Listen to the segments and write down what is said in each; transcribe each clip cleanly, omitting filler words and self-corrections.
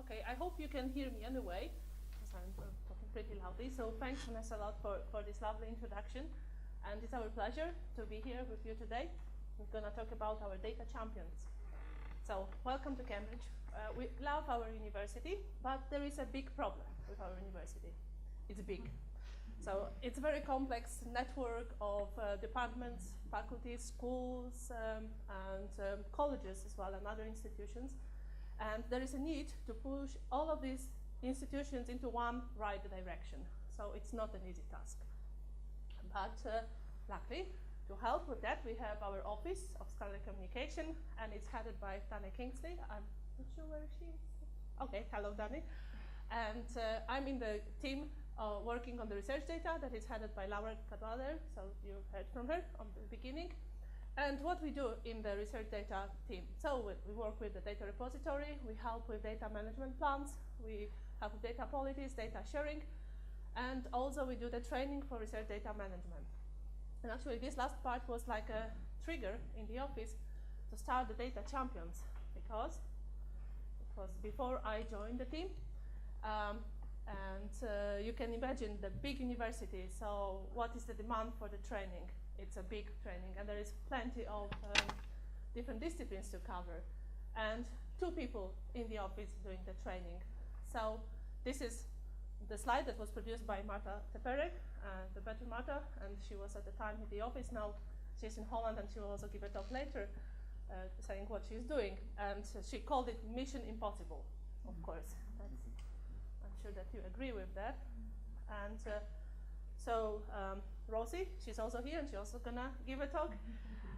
Okay, I hope you can hear me anyway, because I'm talking pretty loudly. So thanks, Vanessa, a lot for this lovely introduction. And it's our pleasure to be here with you today. We're going to talk about our data champions. So welcome to Cambridge. We love our university, but there is a big problem with our university. It's big. So it's a very complex network of departments, faculties, schools, and colleges as well, and other institutions. And there is a need to push all of these institutions into one right direction. So it's not an easy task. But luckily, to help with that, we have our Office of Scholarly Communication, and it's headed by Danny Kingsley. I'm not sure where she is. Okay, hello, Danny. And I'm in the team working on the research data that is headed by Laura Cadwallader, so you heard from her on the beginning. And what we do in the research data team. So we work with the data repository, we help with data management plans, we help with data policies, data sharing, and also we do the training for research data management. And actually this last part was like a trigger in the office to start the data champions, because it was before I joined the team. You can imagine the big university, so what is the demand for the training? It's a big training, and there is plenty of different disciplines to cover. And 2 people in the office doing the training. So this is the slide that was produced by Marta, the better Marta, and she was at the time in the office. Now she's in Holland, and she will also give a talk later saying what she's doing. And she called it Mission Impossible, of course. I'm sure that you agree with that. And Rosie, she's also here, and she's also gonna give a talk.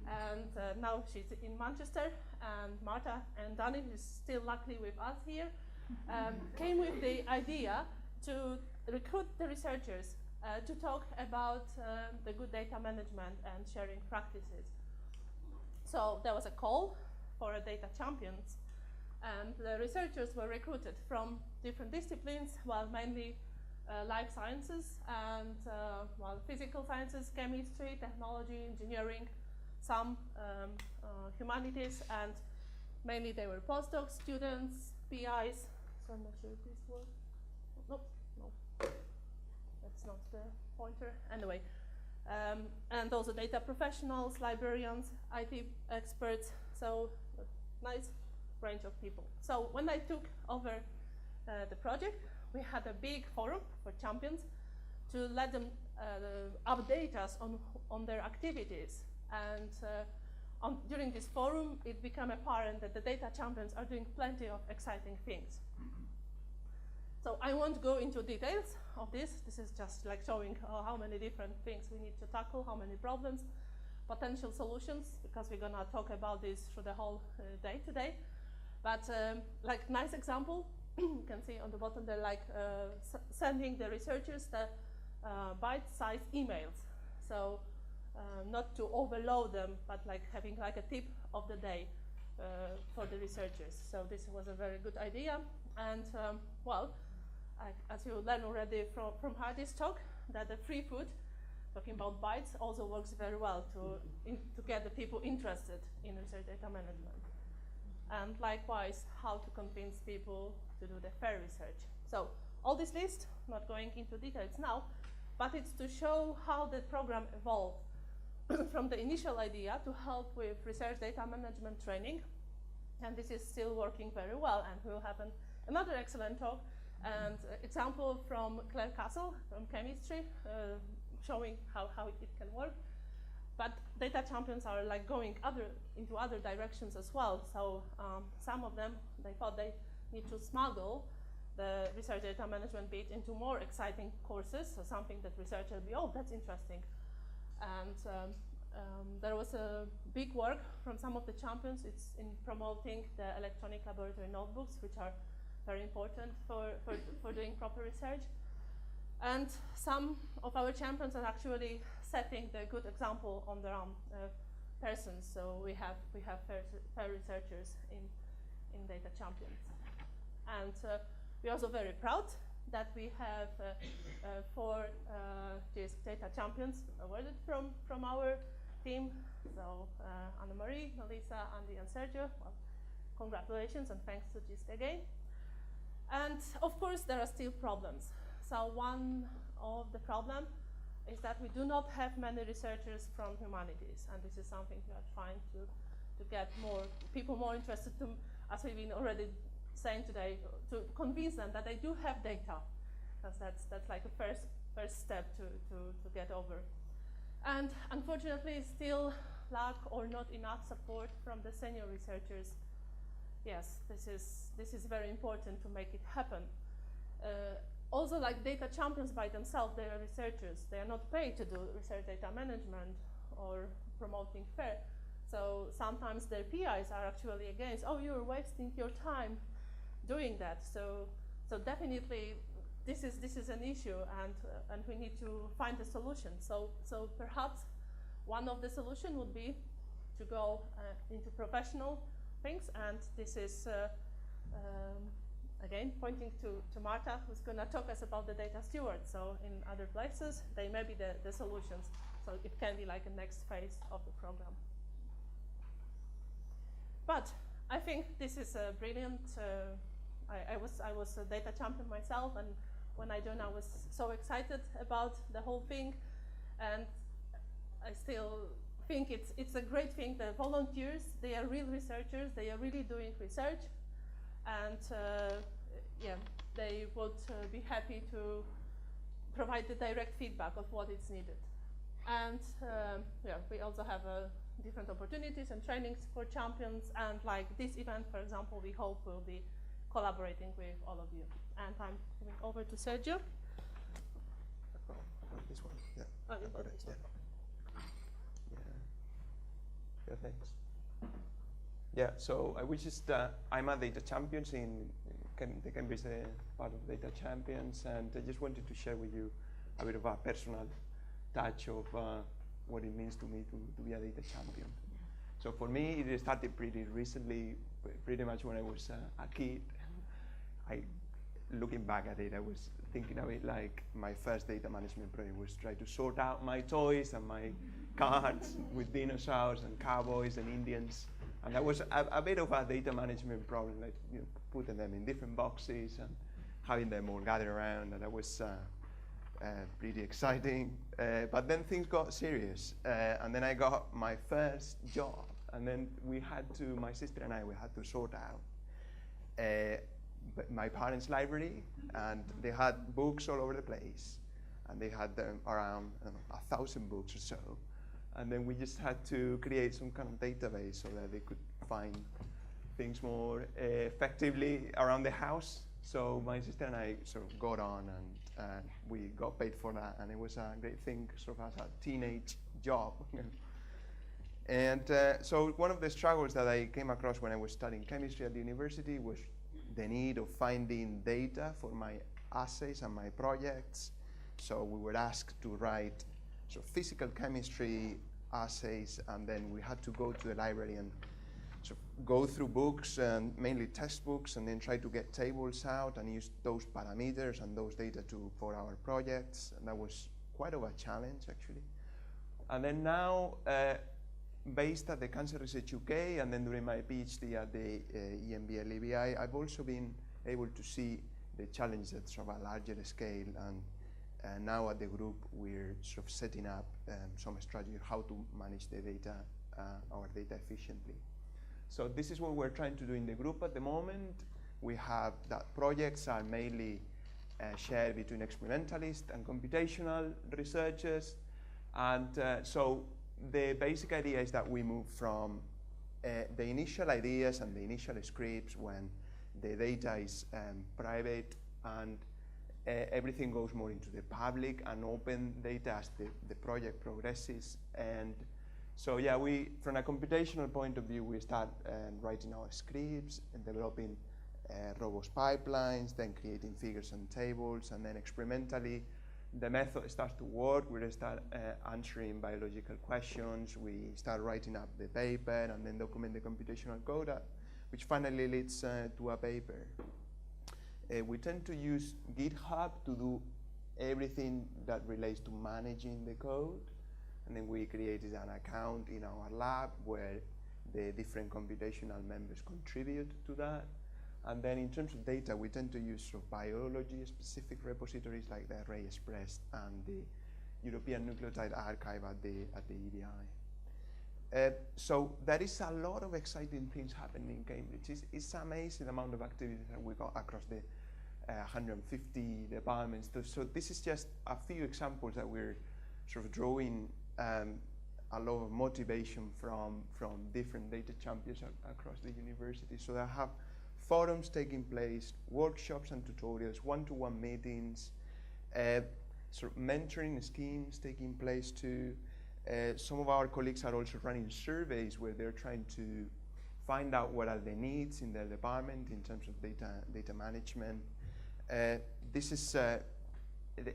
And now she's in Manchester, and Marta and Danny, who's still luckily with us here, came with the idea to recruit the researchers to talk about the good data management and sharing practices. So there was a call for a data champions, and the researchers were recruited from different disciplines, well, mainly life sciences and physical sciences, chemistry, technology, engineering, some humanities, and mainly they were postdocs, students, PIs. So I'm not sure if this works. Nope, no, that's not the pointer. Anyway, and also data professionals, librarians, IT experts. So a nice range of people. So when I took over the project, we had a big forum for champions to let them update us on their activities. And during this forum, it became apparent that the data champions are doing plenty of exciting things. So I won't go into details of this. This is just like showing how many different things we need to tackle, how many problems, potential solutions, because we're gonna talk about this through the whole day today. But like nice example, you can see on the bottom there, like sending the researchers the bite-sized emails. So not to overload them, but like having like a tip of the day for the researchers. So this was a very good idea. And as you learned already from Hardy's talk, that the free food, talking about bites, also works very well to get the people interested in research data management. And likewise, how to convince people to do the fair research. So all this list, not going into details now, but it's to show how the program evolved from the initial idea to help with research data management training. And this is still working very well, and we'll have another excellent talk and example from Claire Castle from chemistry, showing how it can work. But data champions are like going into other directions as well. So some of them, they thought they need to smuggle the research data management bit into more exciting courses, so something that researchers will be, oh, that's interesting. And there was a big work from some of the champions. It's in promoting the electronic laboratory notebooks, which are very important for doing proper research. And some of our champions are actually setting the good example on their own persons. So we have fair researchers in data champions. And we're also very proud that we have 4 GISC data champions awarded from our team. So Anna-Marie, Melissa, Andy, and Sergio. Well, congratulations and thanks to GISC again. And of course, there are still problems. So one of the problem is that we do not have many researchers from humanities, and this is something we are trying to get more people more interested to, as we've been already saying today, to convince them that they do have data, because that's like a first step to get over. And unfortunately, still lack or not enough support from the senior researchers. Yes, this is very important to make it happen. Also, like data champions by themselves, they are researchers. They are not paid to do research data management or promoting FAIR. So sometimes their PIs are actually against, oh, you're wasting your time doing that. So definitely this is an issue, and we need to find a solution. So perhaps one of the solutions would be to go into professional things, and this is again pointing to Marta, who's going to talk us about the data steward. So in other places, they may be the solutions. So it can be like a next phase of the program. But I think this is a brilliant. I was a data champion myself, and when I joined, I was so excited about the whole thing, and I still think it's a great thing. The volunteers, they are real researchers. They are really doing research, and yeah, they would be happy to provide the direct feedback of what is needed. And yeah, we also have different opportunities and trainings for champions, and like this event, for example, we hope will be collaborating with all of you. And I'm giving over to Sergio. This one, yeah. Oh, you got this one. Yeah, thanks. Yeah, so I was just, I'm a data champions in the Cambridge part of data champions, and I just wanted to share with you a bit of a personal touch of what it means to me to be a data champion. So for me, it started pretty recently, pretty much when I was a kid. Looking back at it, I was thinking of it like my first data management project was try to sort out my toys and my cards with dinosaurs and cowboys and Indians. And that was a bit of a data management problem, like putting them in different boxes and having them all gathered around, and that was pretty exciting. But then things got serious, and then I got my first job, and then my sister and I, we had to sort out my parents' library, and they had books all over the place, and they had them around 1,000 books or so. And then we just had to create some kind of database so that they could find things more effectively around the house. So my sister and I sort of got on, and we got paid for that, and it was a great thing, sort of as a teenage job. And so one of the struggles that I came across when I was studying chemistry at the university was the need of finding data for my assays and my projects. So we were asked to write sort of physical chemistry assays, and then we had to go to the library and sort of go through books, and mainly textbooks, and then try to get tables out and use those parameters and those data for our projects. And that was quite of a challenge, actually. And then now, based at the Cancer Research UK, and then during my PhD at the EMBL-EBI, I've also been able to see the challenges at sort of a larger scale, and now at the group we're sort of setting up some strategy of how to manage the data, our data efficiently. So this is what we're trying to do in the group at the moment. We have that projects are mainly shared between experimentalists and computational researchers, and so the basic idea is that we move from the initial ideas and the initial scripts when the data is private, and everything goes more into the public and open data as the project progresses. And so yeah, from a computational point of view, we start writing our scripts and developing robust pipelines, then creating figures and tables, and then experimentally the method starts to work. We start answering biological questions. We start writing up the paper and then document the computational code, which finally leads to a paper. We tend to use GitHub to do everything that relates to managing the code. And then we created an account in our lab where the different computational members contribute to that. And then in terms of data, we tend to use sort of biology-specific repositories like the Array Express and the European Nucleotide Archive at the EDI. So there is a lot of exciting things happening in Cambridge. It's amazing the amount of activities that we got across the 150 departments. So this is just a few examples that we're sort of drawing a lot of motivation from different data champions across the university. So I have forums taking place, workshops and tutorials, one-to-one meetings, sort of mentoring schemes taking place too. Some of our colleagues are also running surveys where they're trying to find out what are the needs in their department in terms of data management. This is the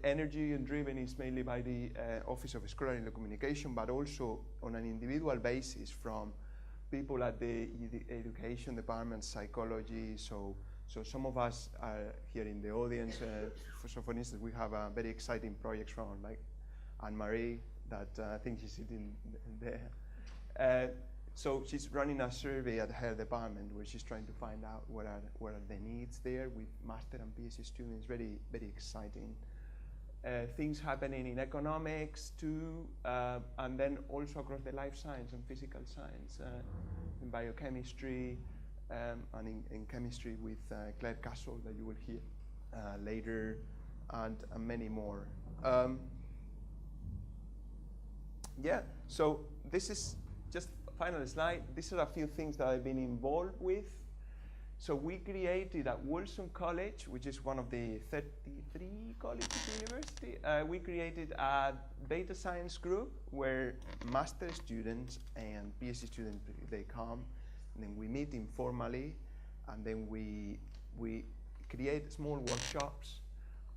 energy and driven is mainly by the Office of Scholarly Communication, but also on an individual basis from people at the education department, psychology. So some of us are here in the audience. For instance, we have a very exciting project from like Anne-Marie that I think she's sitting there. So she's running a survey at her department where she's trying to find out what are the needs there with master and PhD students. Very, very exciting. Things happening in economics too, and then also across the life science and physical science, in biochemistry, and in chemistry with Claire Castle that you will hear later, and many more. Yeah, so this is just final slide. These are a few things that I've been involved with. So we created at Wilson College, which is one of the 33 colleges at the university, we created a data science group where master students and PhD students, they come, and then we meet informally, and then we create small workshops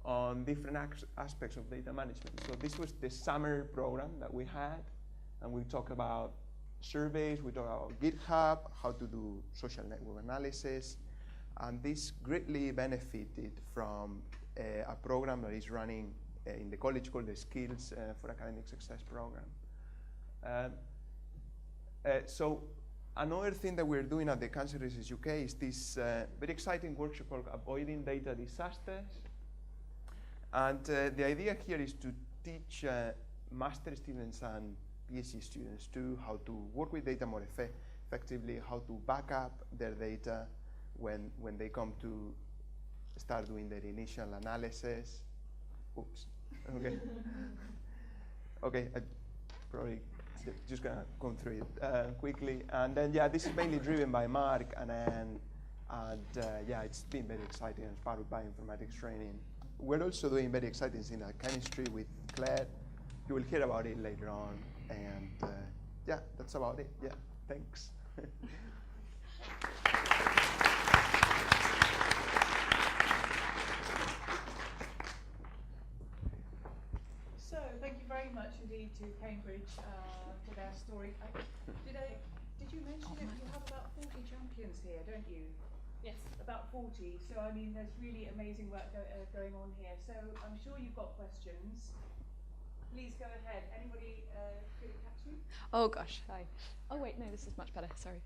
on different aspects of data management. So this was the summer program that we had, and we talked about surveys, we talked about GitHub, how to do social network analysis, and this greatly benefited from a program that is running in the college called the Skills for Academic Success program. So another thing that we're doing at the Cancer Research UK is this very exciting workshop called Avoiding Data Disasters. And the idea here is to teach master students and PhD students too how to work with data more effectively, how to back up their data when they come to start doing their initial analysis. Oops, okay. Okay, I probably just gonna go through it quickly. And then, yeah, this is mainly driven by Mark, and yeah, it's been very exciting as part of bioinformatics training. We're also doing very exciting things like chemistry with Claire. You will hear about it later on. And yeah, that's about it. Yeah, thanks. So, thank you very much indeed to Cambridge for their story. Did you mention it? You have about 40 champions here, don't you? Yes. About 40. So, I mean, there's really amazing work going on here. So, I'm sure you've got questions. Please go ahead. Anybody good at catching? Oh gosh, hi. Oh wait, no, this is much better, sorry.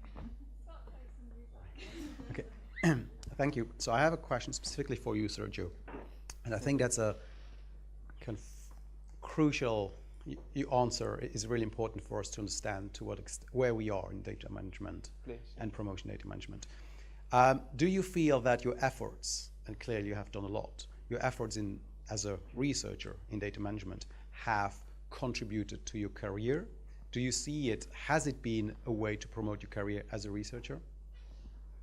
Okay, thank you. So I have a question specifically for you, Sergio. And I think that's a kind of crucial answer is really important for us to understand to what where we are in data management and promotion data management. Do you feel that your efforts, and clearly you have done a lot, your efforts as a researcher in data management have contributed to your career? Do you see it, has it been a way to promote your career as a researcher?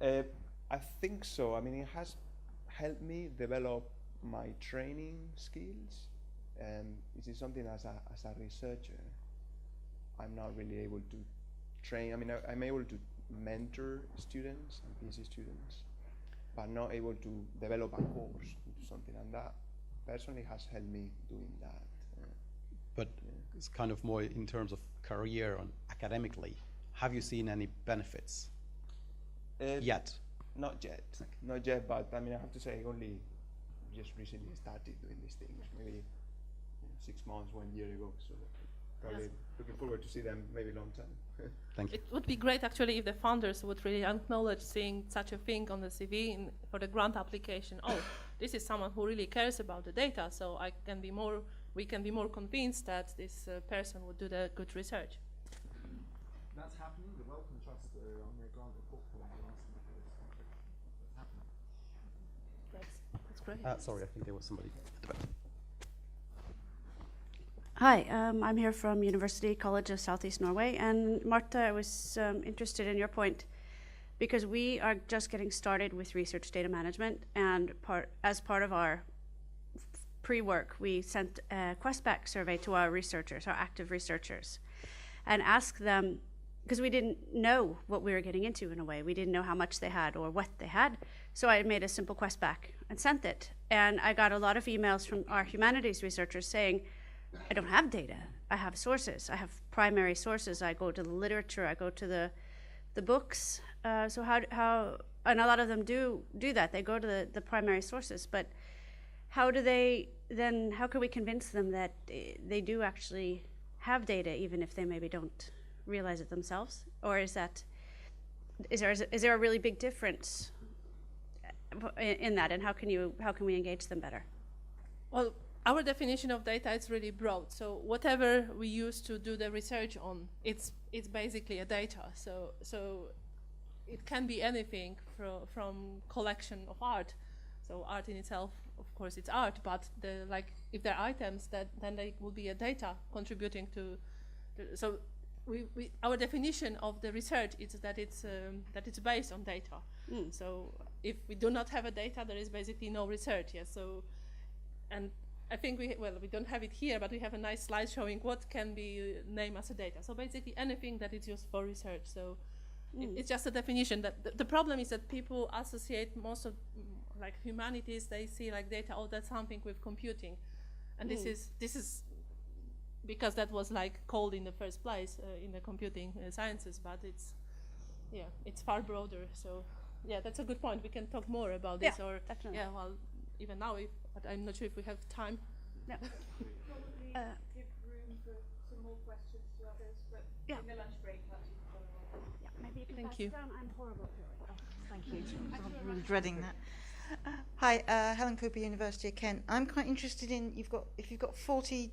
I think so. I mean, it has helped me develop my training skills. This is something as a researcher, I'm not really able to train. I mean, I'm able to mentor students and PhD students, but not able to develop a course into something, and that personally has helped me doing that. But it's kind of more in terms of career and academically. Have you seen any benefits yet? Not yet. Okay. Not yet, but I mean, I have to say, I only just recently started doing these things, maybe 6 months, 1 year ago. So Probably looking forward to see them maybe long time. Thank you. It would be great actually if the founders would really acknowledge seeing such a thing on the CV for the grant application. Oh, this is someone who really cares about the data, so we can be more convinced that this person would do the good research. That's happening. The Wellcome Trust on their grant report form are asking for this. That's happening. That's great. Sorry, I think there was somebody at the back. Hi, I'm here from University College of Southeast Norway, and Marta, I was interested in your point because we are just getting started with research data management, and as part of our pre-work, we sent a Cuesta survey to our researchers, our active researchers, and asked them, because we didn't know what we were getting into in a way. We didn't know how much they had or what they had. So I made a simple Cuesta and sent it. And I got a lot of emails from our humanities researchers saying, I don't have data. I have sources. I have primary sources. I go to the literature. I go to the books. So how and a lot of them do that. They go to the primary sources. But how do they then? How can we convince them that they do actually have data, even if they maybe don't realize it themselves? Or is there a really big difference in that? And how can we engage them better? Well, our definition of data is really broad. So whatever we use to do the research on, it's basically a data. So it can be anything from collection of art. So art in itself, of course, it's art. But if they're items, then they will be a data contributing to. So our definition of the research is that it's based on data. So if we do not have a data, there is basically no research. Yes. So and I think we don't have it here, but we have a nice slide showing what can be named as a data. So basically anything that is used for research. So it's just a definition. That the problem is that people associate most of humanities. They see data. Oh, that's something with computing, and this is because that was called in the first place in the computing sciences. But it's far broader. So that's a good point. We can talk more about this. Or definitely. Even now, but I'm not sure if we have time. No. Probably give room for some more questions to others, but in the lunch break, perhaps you can follow on. Yeah, maybe you can Thank pass you. it down. I'm horrible at it. Oh, Thank you. I'm dreading that. Hi, Helen Cooper, University of Kent. I'm quite interested in if you've got 40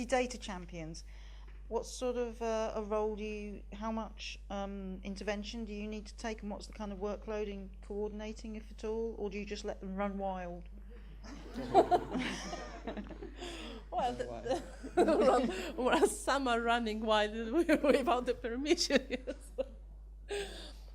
data champions. What sort of a role how much intervention do you need to take, and what's the kind of workload in coordinating, if at all, or do you just let them run wild? Well, some are running wild without the permission.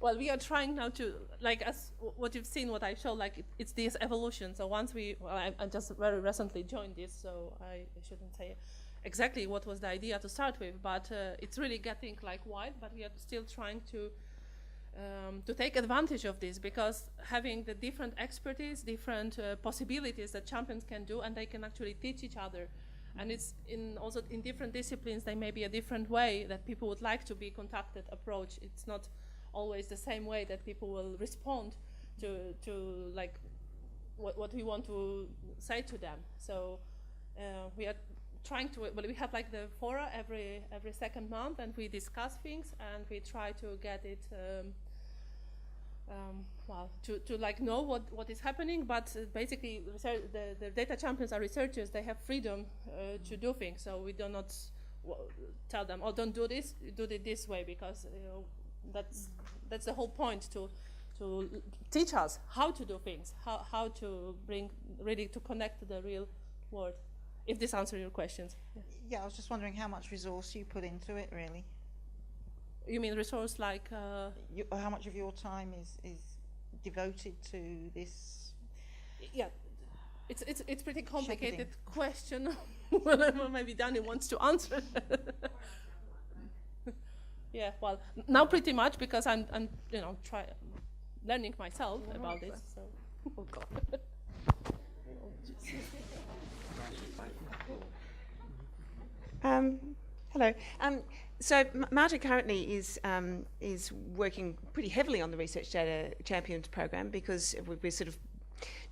Well, we are trying now to, as what you've seen, what I show, it's this evolution. So once I just very recently joined this, so I shouldn't say exactly what was the idea to start with, but it's really getting wide, but we are still trying to take advantage of this, because having the different expertise, different possibilities that champions can do, and they can actually teach each other. And it's also in different disciplines, there may be a different way that people would like to be contacted, approach. It's not always the same way that people will respond to what we want to say to them. So we are trying to, we have the fora every second month, and we discuss things, and we try to get it to know what is happening. But basically the data champions are researchers. They have freedom to do things, so we do not tell them, oh, don't do this, do it this way, because that's the whole point, to teach us how to do things, how to to connect to the real world. If this answers your questions. Yes. Yeah, I was just wondering how much resource you put into it, really. You mean resource how much of your time is devoted to this? Yeah, it's pretty complicated question. Well, maybe Danny wants to answer. Yeah, well, now pretty much, because I'm learning myself about this. So. Oh God. Hello. So Marta currently is working pretty heavily on the Research Data Champions program, because we're sort of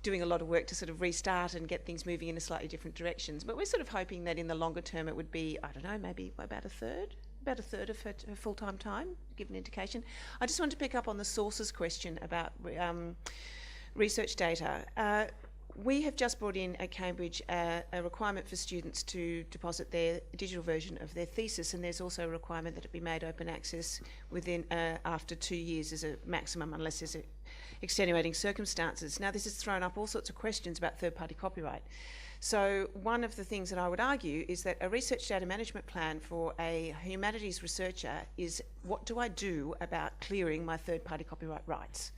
doing a lot of work to sort of restart and get things moving in a slightly different directions. But we're sort of hoping that in the longer term it would be, I don't know, maybe about a third of her full-time time, to give an indication. I just want to pick up on the sources question about research data. We have just brought in at Cambridge a requirement for students to deposit their digital version of their thesis, and there's also a requirement that it be made open access within after 2 years as a maximum, unless there's extenuating circumstances. Now, this has thrown up all sorts of questions about third-party copyright. So one of the things that I would argue is that a research data management plan for a humanities researcher is, what do I do about clearing my third-party copyright rights?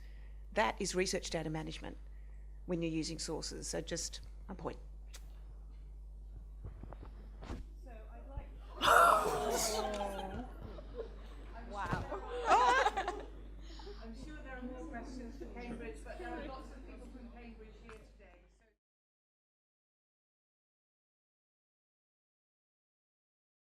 That is research data management when you're using sources. So just a point.